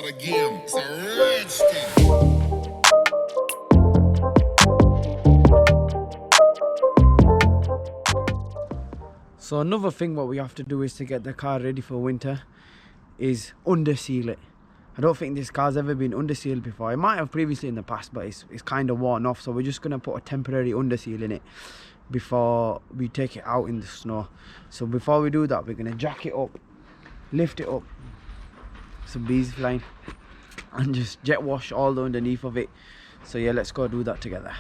of the game. It's a rich thing. So another thing what we have to do is to get the car ready for winter is underseal it. I don't think this car's ever been undersealed before. It might have previously in the past, but it's kind of worn off. So we're just going to put a temporary underseal in it before we take it out in the snow. So before we do that, we're going to jack it up, lift it up, some bees flying, and just jet wash all the underneath of it. So yeah, let's go do that together.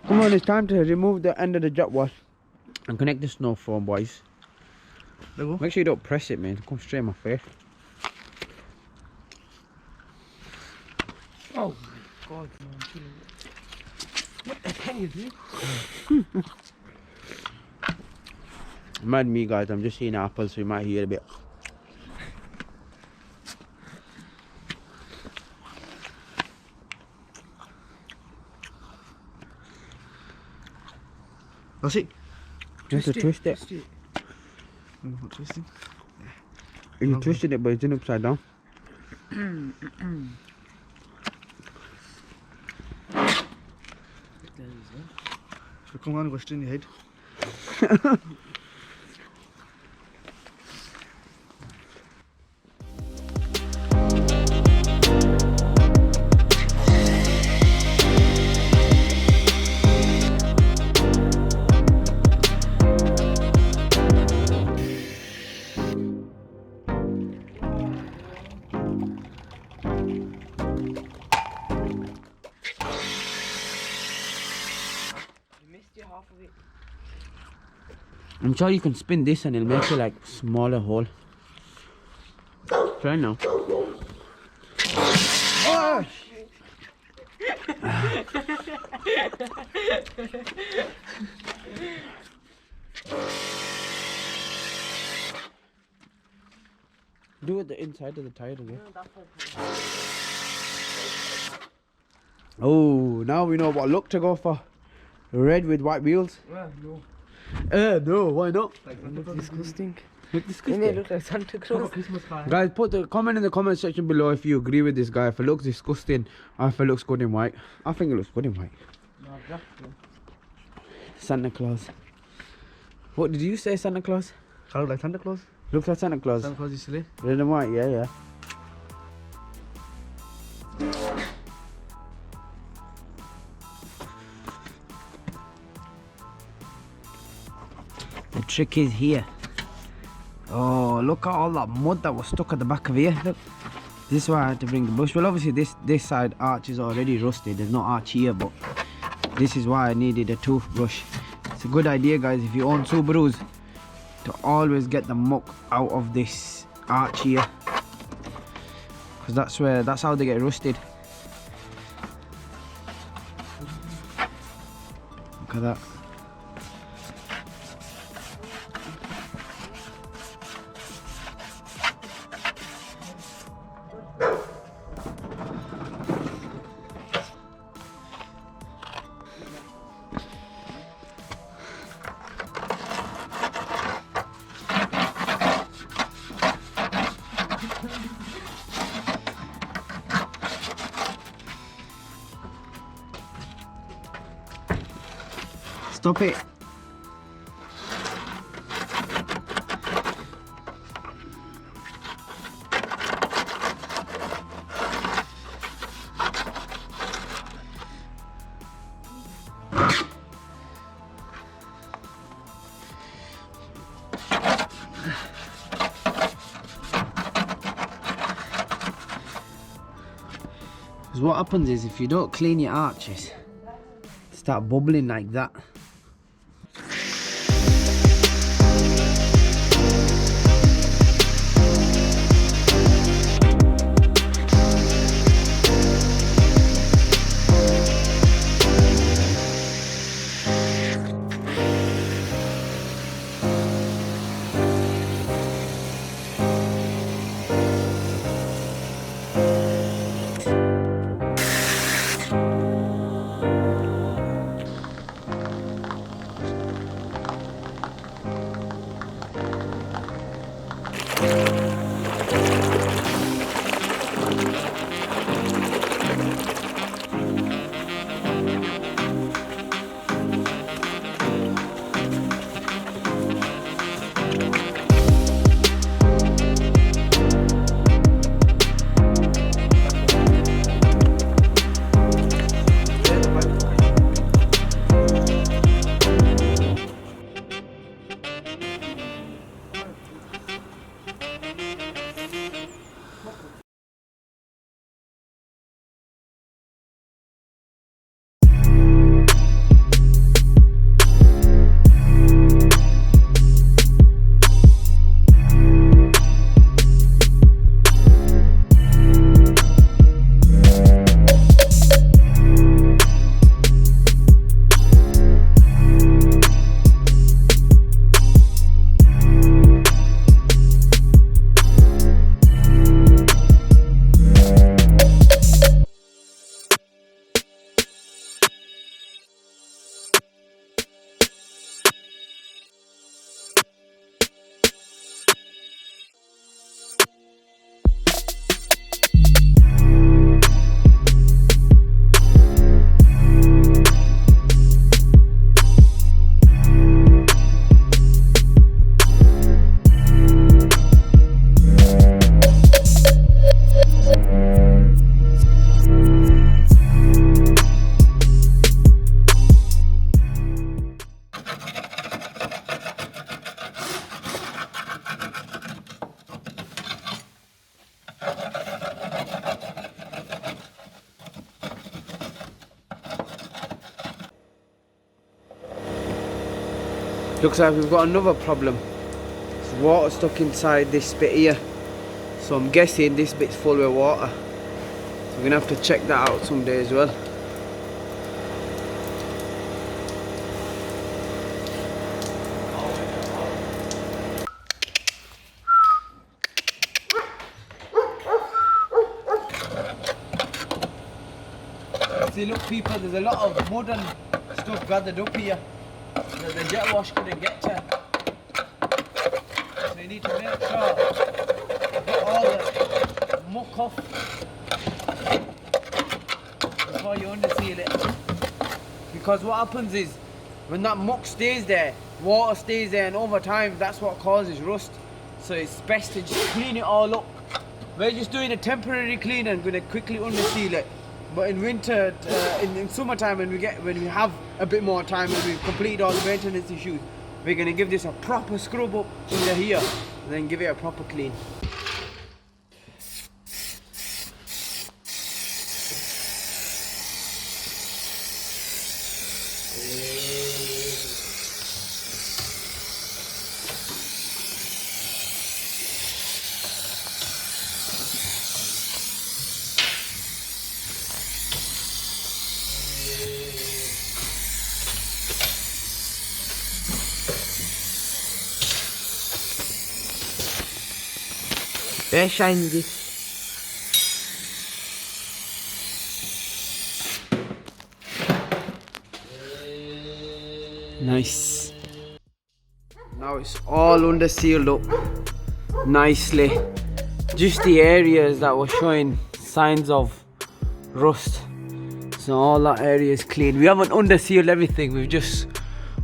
Come on, it's time to remove the end of the jet wash and connect the snow foam, boys. Make sure you don't press it, man. Come straight in my face. Oh my god, man. What the hell is this? Mad me, guys. I'm just seeing apples, so you might hear a bit. That's it. Just to twist it. What twisting? You twisted it, but it's in upside down. So come on, go straight in your head. I'm sure you can spin this and it'll make it like smaller hole. Try now. Oh! Do it the inside of the tire again. Oh, now we know what look to go for. Red with white wheels. No. No, why not? Look disgusting. Look disgusting. They look like Santa Claus. Christmas car. Guys, put the comment in the comment section below if you agree with this guy. If it looks disgusting or if it looks good in white. I think it looks good in white. No, Santa Claus. What did you say, Santa Claus? I look like Santa Claus. Looks like Santa Claus. Santa Claus is silly. Red and white, yeah, yeah. The trick is here. Oh, look at all that mud that was stuck at the back of here. Look. This is why I had to bring the brush. Well, obviously this side arch is already rusted. There's no arch here, but this is why I needed a toothbrush. It's a good idea, guys, if you own Subarus, to always get the muck out of this arch here, because that's how they get rusted. Look at that. Stop it. Because what happens is if you don't clean your arches, they start bubbling like that. Looks like we've got another problem. There's water stuck inside this bit here. So I'm guessing this bit's full with water. So we're gonna have to check that out someday as well. See, look people, there's a lot of mud and stuff gathered up here that the jet wash couldn't get to. So you need to make sure you get all the muck off before you underseal it. Because what happens is, when that muck stays there, water stays there, and over time that's what causes rust. So it's best to just clean it all up. We're just doing a temporary clean and going to quickly underseal it. But in winter, in summertime, when we have a bit more time and we've completed all the maintenance issues, we're going to give this a proper scrub up under here and then give it a proper clean. Very shiny this. Nice. Now it's all under sealed up nicely. Just the areas that were showing signs of rust. So all that area is clean. We haven't undersealed everything, we've just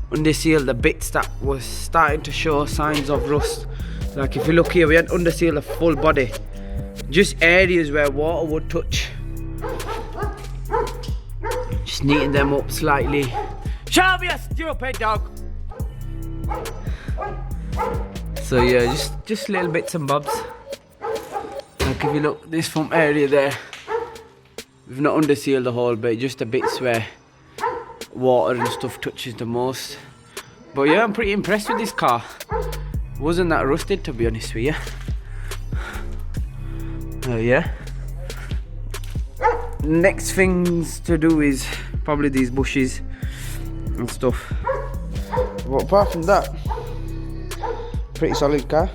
undersealed the bits that was starting to show signs of rust. Like if you look here, we had undersealed the full body. Just areas where water would touch. Just neaten them up slightly. Shut up, you stupid dog! So yeah, just little bits and bobs. Like if you look, this front area there, we've not undersealed the whole bit, just the bits where water and stuff touches the most. But yeah, I'm pretty impressed with this car. Wasn't that rusted, to be honest with you. Yeah. Next things to do is probably these bushes and stuff. But apart from that, pretty solid car.